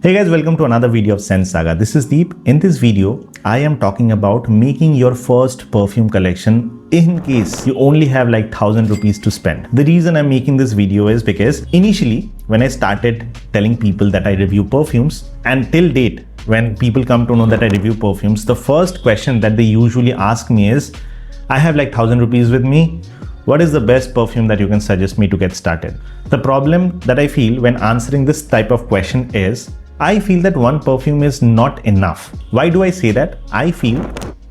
Hey guys, welcome to another video of Scent Saga. This is Deep. In this video, I am talking about making your first perfume collection in case you only have like 1,000 rupees to spend. The reason I'm making this video is because initially when I started telling people that I review perfumes, and till date when people come to know that I review perfumes, the first question that they usually ask me is, I have like 1,000 rupees with me. What is the best perfume that you can suggest me to get started? The problem that I feel when answering this type of question is, I feel that one perfume is not enough. Why do I say that? I feel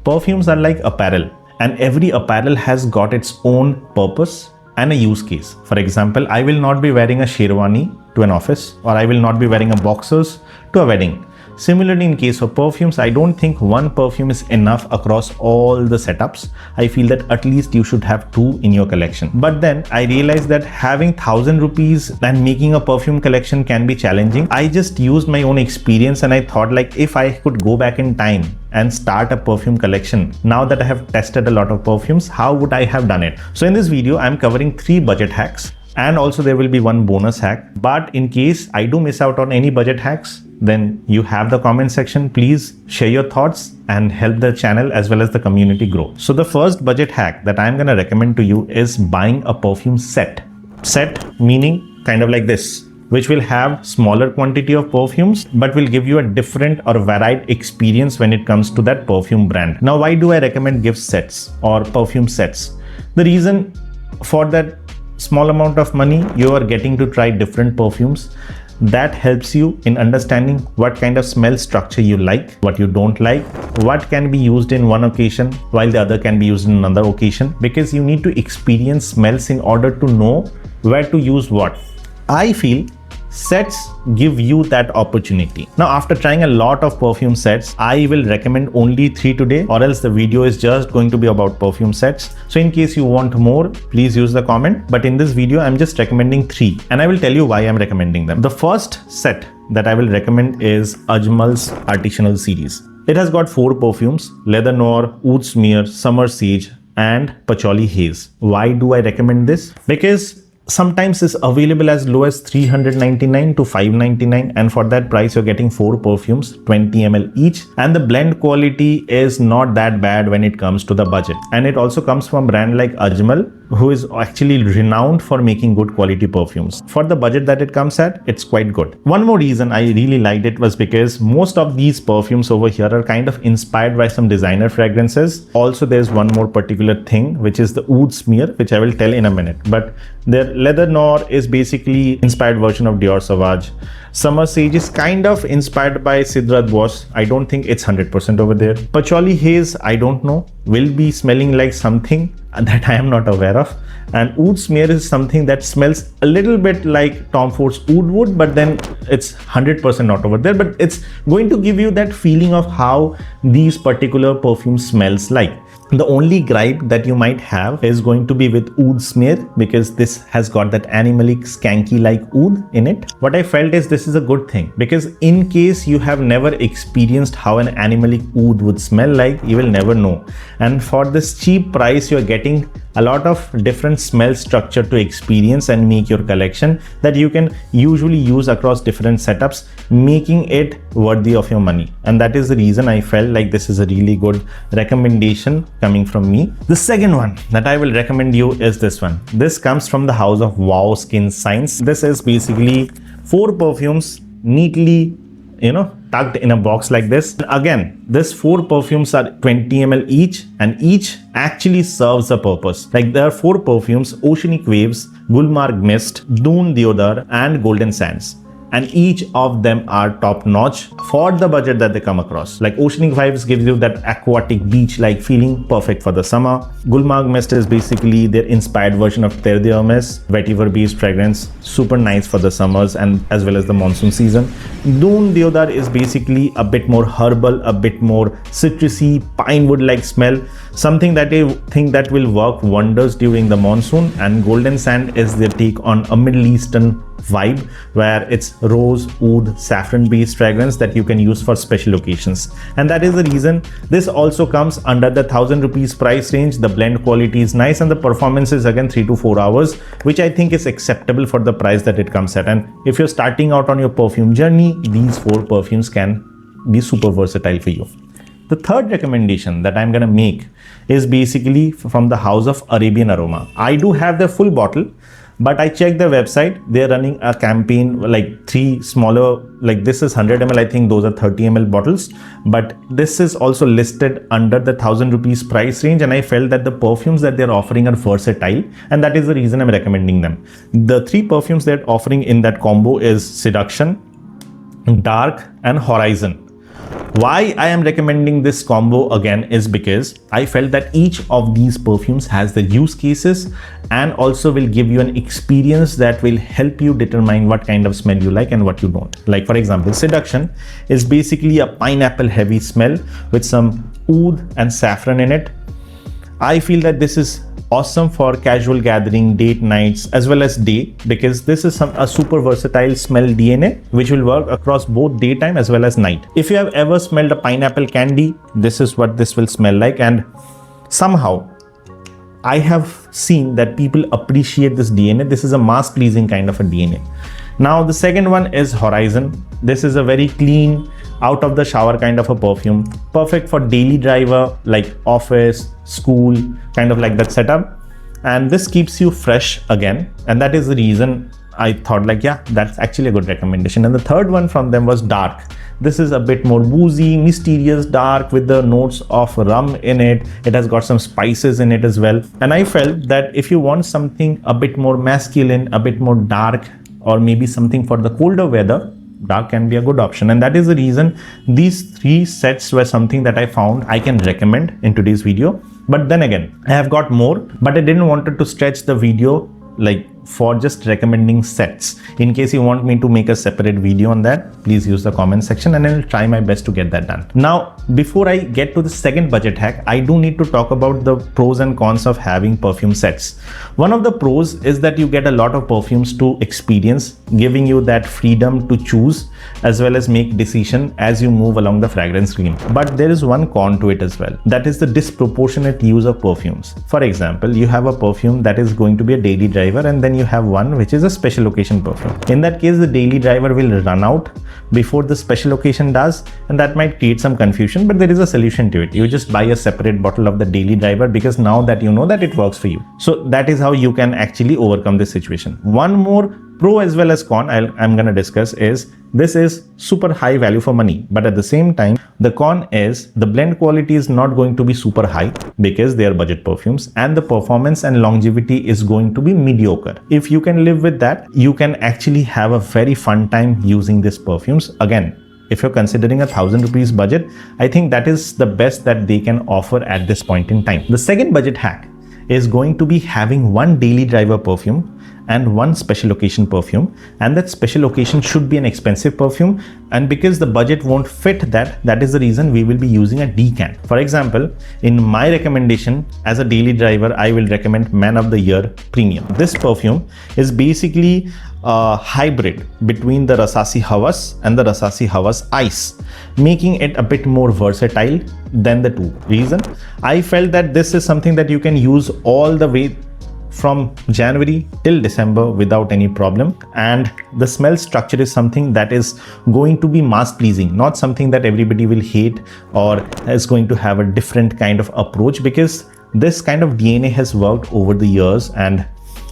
perfumes are like apparel, and every apparel has got its own purpose and a use case. For example, I will not be wearing a sherwani to an office, or I will not be wearing a boxers to a wedding. Similarly, in case of perfumes, I don't think one perfume is enough across all the setups. I feel that at least you should have two in your collection. But then I realized that having 1,000 rupees and making a perfume collection can be challenging. I just used my own experience and I thought, like, if I could go back in time and start a perfume collection, now that I have tested a lot of perfumes, how would I have done it? So in this video, I'm covering 3 budget hacks. And also there will be one bonus hack. But in case I do miss out on any budget hacks, then you have the comment section. Please share your thoughts and help the channel as well as the community grow. So the first budget hack that I'm going to recommend to you is buying a perfume set. Set meaning kind of like this, which will have smaller quantity of perfumes but will give you a different or varied experience when it comes to that perfume brand. Now, why do I recommend gift sets or perfume sets? The reason for that, small amount of money, you are getting to try different perfumes. That helps you in understanding what kind of smell structure you like, what you don't like, what can be used in one occasion while the other can be used in another occasion, because you need to experience smells in order to know where to use what. I feel sets give you that opportunity. Now, after trying a lot of perfume sets, I will recommend only 3 today, or else the video is just going to be about perfume sets. So in case you want more, please use the comment. But in this video, I'm just recommending 3, and I will tell you why I'm recommending them. The first set that I will recommend is Ajmal's Artisanal series. It has got 4 perfumes: Leather Noir, Oud Smear, Summer Sage, and Patchouli Haze. Why do I recommend this? Because sometimes it's available as low as 399 to 599, and for that price you're getting 4 perfumes, 20 ml each, and the blend quality is not that bad when it comes to the budget. And it also comes from a brand like Ajmal, who is actually renowned for making good quality perfumes. For the budget that it comes at, it's quite good. One more reason I really liked it was because most of these perfumes over here are kind of inspired by some designer fragrances. Also, there's one more particular thing, which is the Oud Smear, which I will tell in a minute. But their Leather Noir is basically inspired version of Dior Sauvage. Summer Sage is kind of inspired by Sidrat Bosch. I don't think it's 100% over there. Patchouli Haze, I don't know, will be smelling like something that I am not aware of. And Oud Smear is something that smells a little bit like Tom Ford's Oud Wood, but then it's 100% not over there. But it's going to give you that feeling of how these particular perfumes smells like. The only gripe that you might have is going to be with Oud Smear, because this has got that animalic skanky like oud in it. What I felt is this is a good thing, because in case you have never experienced how an animalic oud would smell like, you will never know. And for this cheap price, you're getting a lot of different smell structure to experience and make your collection that you can usually use across different setups, making it worthy of your money. And that is the reason I felt like this is a really good recommendation coming from me. The second one that I will recommend you is this one. This comes from the house of Wow Skin Science. This is basically 4 perfumes neatly, tucked in a box like this. Again, this 4 perfumes are 20 ml each, and each actually serves a purpose. Like, there are 4 perfumes: Oceanic Waves, Gulmarg Mist, Dune Deodar, and Golden Sands. And each of them are top notch for the budget that they come across. Like, Oceanic Vibes gives you that aquatic beach like feeling, perfect for the summer. Gulmarg Mist is basically their inspired version of Terre de Hermes, vetiver based fragrance, super nice for the summers and as well as the monsoon season. Dune Deodar is basically a bit more herbal, a bit more citrusy, pine wood like smell, something that I think that will work wonders during the monsoon. And Golden Sand is their take on a Middle Eastern vibe where it's rose, oud, saffron based fragrance that you can use for special occasions. And that is the reason this also comes under the 1000 rupees price range. The blend quality is nice and the performance is again 3 to 4 hours, which I think is acceptable for the price that it comes at. And if you're starting out on your perfume journey, these 4 perfumes can be super versatile for you. The third recommendation that I'm gonna make is basically from the house of Arabian Aroma. I do have the full bottle, but I checked their website. They're running a campaign like 3 smaller, like this is 100 ml, I think those are 30 ml bottles, but this is also listed under the 1000 rupees price range, and I felt that the perfumes that they're offering are versatile, and that is the reason I'm recommending them. The 3 perfumes they're offering in that combo is Seduction, Dark and Horizon. Why I am recommending this combo again is because I felt that each of these perfumes has the use cases and also will give you an experience that will help you determine what kind of smell you like and what you don't. Like for example, Seduction is basically a pineapple heavy smell with some oud and saffron in it. I feel that this is awesome for casual gathering, date nights, as well as day, because this is a super versatile smell DNA which will work across both daytime as well as night. If you have ever smelled a pineapple candy, this is what this will smell like, and somehow I have seen that people appreciate this DNA. This is a mass pleasing kind of a DNA. Now the second one is Horizon. This is a very clean, out of the shower kind of a perfume, perfect for daily driver like office, school, kind of like that setup. And this keeps you fresh again, and that is the reason I thought like, yeah, that's actually a good recommendation. And the third one from them was Dark. This is a bit more boozy, mysterious dark with the notes of rum in it. It has got some spices in it as well. And I felt that if you want something a bit more masculine, a bit more dark, or maybe something for the colder weather, Dark can be a good option. And that is the reason these 3 sets were something that I found I can recommend in today's video. But then again, I have got more, but I didn't want to stretch the video like for just recommending sets. In case you want me to make a separate video on that, please use the comment section and I'll try my best to get that done. Now, before I get to the second budget hack, I do need to talk about the pros and cons of having perfume sets. One of the pros is that you get a lot of perfumes to experience, giving you that freedom to choose as well as make decision as you move along the fragrance scheme. But there is one con to it as well. That is the disproportionate use of perfumes. For example, you have a perfume that is going to be a daily driver, and then you have one which is a special occasion perfume. In that case, the daily driver will run out before the special occasion does, and that might create some confusion, but there is a solution to it. You just buy a separate bottle of the daily driver, because now that you know that it works for you. So that is how you can actually overcome this situation. One more pro as well as con I'm gonna discuss is this is super high value for money, but at the same time, the con is the blend quality is not going to be super high because they are budget perfumes, and the performance and longevity is going to be mediocre. If you can live with that, you can actually have a very fun time using these perfumes. Again, if you're considering 1000 rupees budget, I think that is the best that they can offer at this point in time. The second budget hack is going to be having one daily driver perfume and one special occasion perfume, and that special occasion should be an expensive perfume, and because the budget won't fit that is the reason we will be using a decant. For example, in my recommendation as a daily driver, I will recommend Man of the Year Premium. This perfume is basically a hybrid between the Rasasi Havas and the Rasasi Havas Ice, making it a bit more versatile than the two. Reason? I felt that this is something that you can use all the way from January till December without any problem, and the smell structure is something that is going to be mass pleasing, not something that everybody will hate or is going to have a different kind of approach, because this kind of DNA has worked over the years and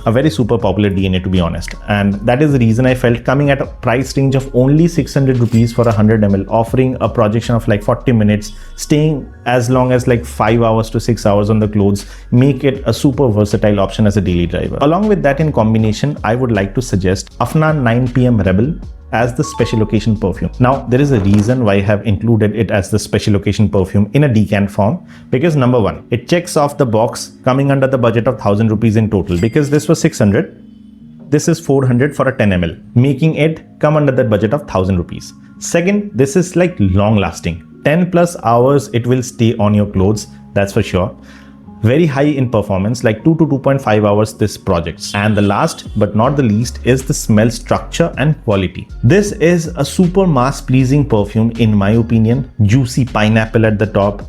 a very super popular DNA, to be honest. And that is the reason I felt coming at a price range of only 600 rupees for 100 ml, offering a projection of like 40 minutes, staying as long as like 5 hours to 6 hours on the clothes, make it a super versatile option as a daily driver. Along with that, in combination, I would like to suggest Afnan 9 PM Rebel as the special occasion perfume. Now, there is a reason why I have included it as the special occasion perfume in a decant form, because number one, it checks off the box coming under the budget of 1000 rupees in total, because this was 600. This is 400 for a 10 ml, making it come under the budget of 1000 rupees. Second, this is like long lasting. 10 plus hours it will stay on your clothes, that's for sure. very high in performance, like 2 to 2.5 hours this projects. And the last but not the least is the smell structure and quality. This is a super mass pleasing perfume in my opinion. Juicy pineapple at the top,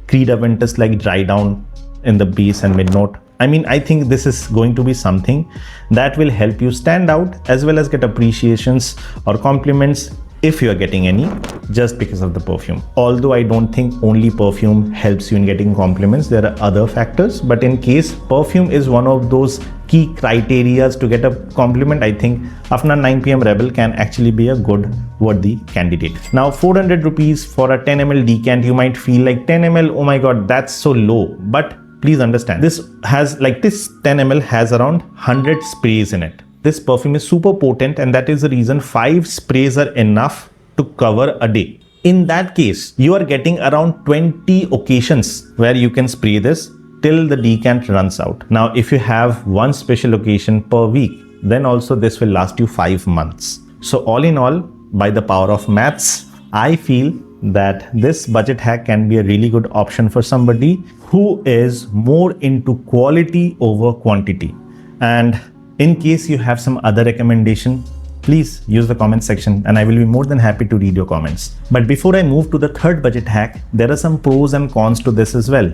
Creed Aventus like dry down in the base and mid note. I mean, I think this is going to be something that will help you stand out as well as get appreciations or compliments, if you are getting any, just because of the perfume. Although I don't think only perfume helps you in getting compliments, there are other factors, but in case perfume is one of those key criterias to get a compliment, I think Afna 9 PM Rebel can actually be a good worthy candidate. Now 400 rupees for a 10 ml decant, you might feel like 10 ml, oh my god, that's so low. But please understand, this 10 ml has around 100 sprays in it. This perfume is super potent, and that is the reason 5 sprays are enough to cover a day. In that case, you are getting around 20 occasions where you can spray this till the decant runs out. Now, if you have one special occasion per week, then also this will last you 5 months. So all in all, by the power of maths, I feel that this budget hack can be a really good option for somebody who is more into quality over quantity. And in case you have some other recommendation, please use the comment section and I will be more than happy to read your comments. But before I move to the third budget hack, there are some pros and cons to this as well.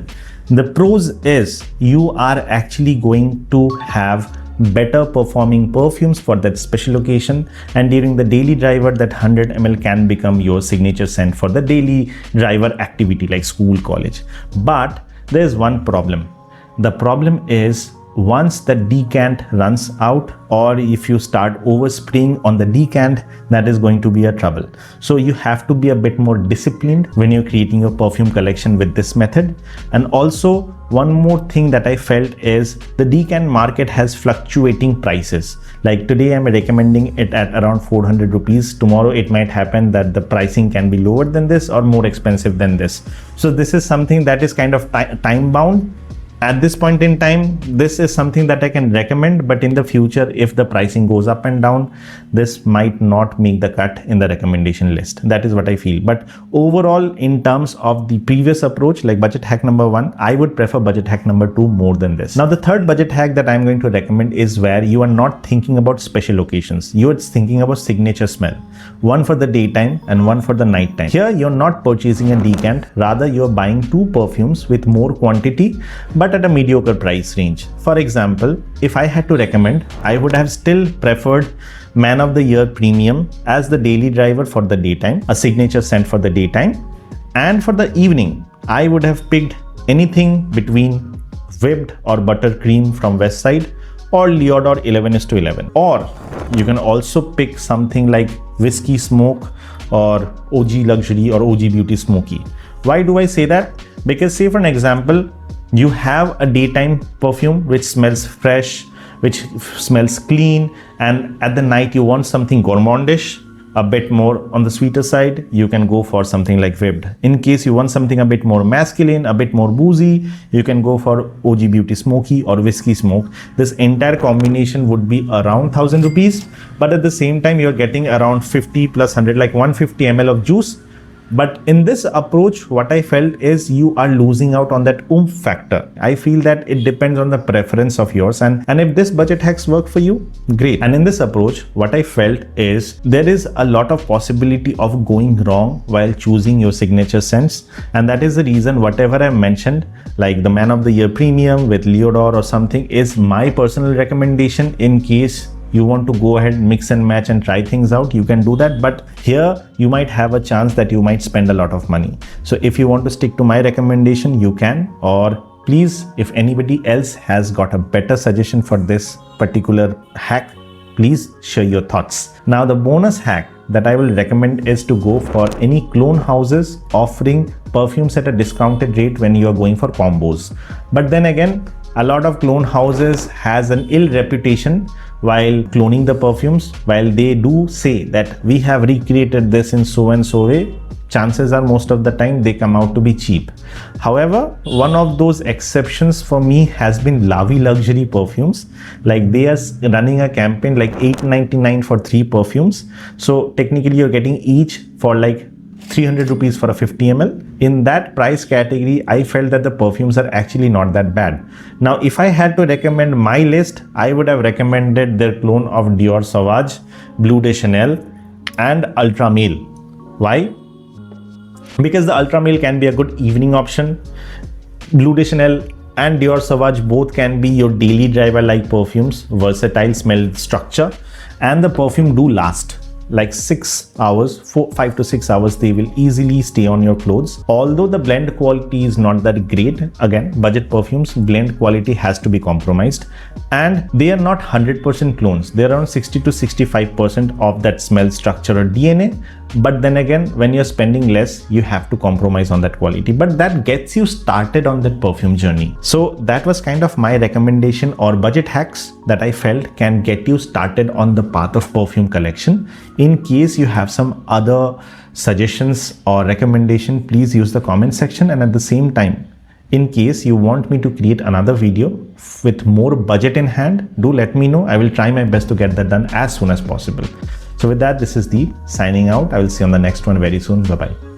The pros is you are actually going to have better performing perfumes for that special occasion, and during the daily driver, that 100 ml can become your signature scent for the daily driver activity like school, college. But there's one problem. The problem is once the decant runs out, or if you start overspraying on the decant, that is going to be a trouble. So you have to be a bit more disciplined when you're creating your perfume collection with this method. And also one more thing that I felt is the decant market has fluctuating prices. Like today I'm recommending it at around 400 rupees. Tomorrow it might happen that the pricing can be lower than this or more expensive than this. So this is something that is kind of time bound. At this point in time, this is something that I can recommend, but in the future, if the pricing goes up and down, this might not make the cut in the recommendation list. That is what I feel. But overall, in terms of the previous approach, like budget hack number 1, I would prefer budget hack number 2 more than this. Now, the third budget hack that I'm going to recommend is where you are not thinking about special occasions. You're thinking about signature smell. One for the daytime and one for the nighttime. Here, you're not purchasing a decant. Rather, you're buying 2 perfumes with more quantity, but at a mediocre price range. For example, if I had to recommend, I would have still preferred Man of the Year Premium as the daily driver for the daytime, a signature scent for the daytime, and for the evening, I would have picked anything between Whipped or Buttercream from Westside or Leodor 11:11. Or you can also pick something like Whiskey Smoke or OG Luxury or OG Beauty Smoky. Why do I say that? Because say for an example, you have a daytime perfume which smells fresh, which smells clean, and at the night you want something gourmandish, a bit more on the sweeter side, you can go for something like Whipped. In case you want something a bit more masculine, a bit more boozy, you can go for OG Beauty Smoky or Whiskey Smoke. This entire combination would be around 1000 rupees, but at the same time you're getting around 50 plus 100, like 150 ml of juice. But in this approach, what I felt is you are losing out on that oomph factor. I feel that it depends on the preference of yours, and if this budget hacks work for you, great. And in this approach, what I felt is there is a lot of possibility of going wrong while choosing your signature scents, and that is the reason whatever I mentioned, like the Man of the Year Premium with Leodor or something, is my personal recommendation. In case you want to go ahead, mix and match and try things out, you can do that. But here you might have a chance that you might spend a lot of money. So if you want to stick to my recommendation, you can. Or please, if anybody else has got a better suggestion for this particular hack, please share your thoughts. Now the bonus hack that I will recommend is to go for any clone houses offering perfumes at a discounted rate when you are going for combos. But then again, a lot of clone houses has an ill reputation while cloning the perfumes. While they do say that we have recreated this in so and so way, chances are most of the time they come out to be cheap. However, one of those exceptions for me has been Lavi Luxury Perfumes. Like they are running a campaign like $8.99 for 3 perfumes. So technically you're getting each for like 300 rupees for a 50 ml. In that price category, I felt that the perfumes are actually not that bad. Now, if I had to recommend my list, I would have recommended their clone of Dior Sauvage, Bleu de Chanel, and Ultra Male. Why? Because the Ultra Male can be a good evening option. Bleu de Chanel and Dior Sauvage both can be your daily driver like perfumes, versatile smell structure, and the perfume do last like 6 hours, 5 to 6 hours. They will easily stay on your clothes. Although the blend quality is not that great, again, budget perfumes, blend quality has to be compromised, and they are not 100% clones. They're around 60 to 65% of that smell structure or DNA. But then again, when you're spending less, you have to compromise on that quality, but that gets you started on that perfume journey. So that was kind of my recommendation or budget hacks that I felt can get you started on the path of perfume collection. In case you have some other suggestions or recommendation, please use the comment section. And at the same time, in case you want me to create another video with more budget in hand, do let me know. I will try my best to get that done as soon as possible. So with that, this is Deep signing out. I will see you on the next one very soon. Bye-bye.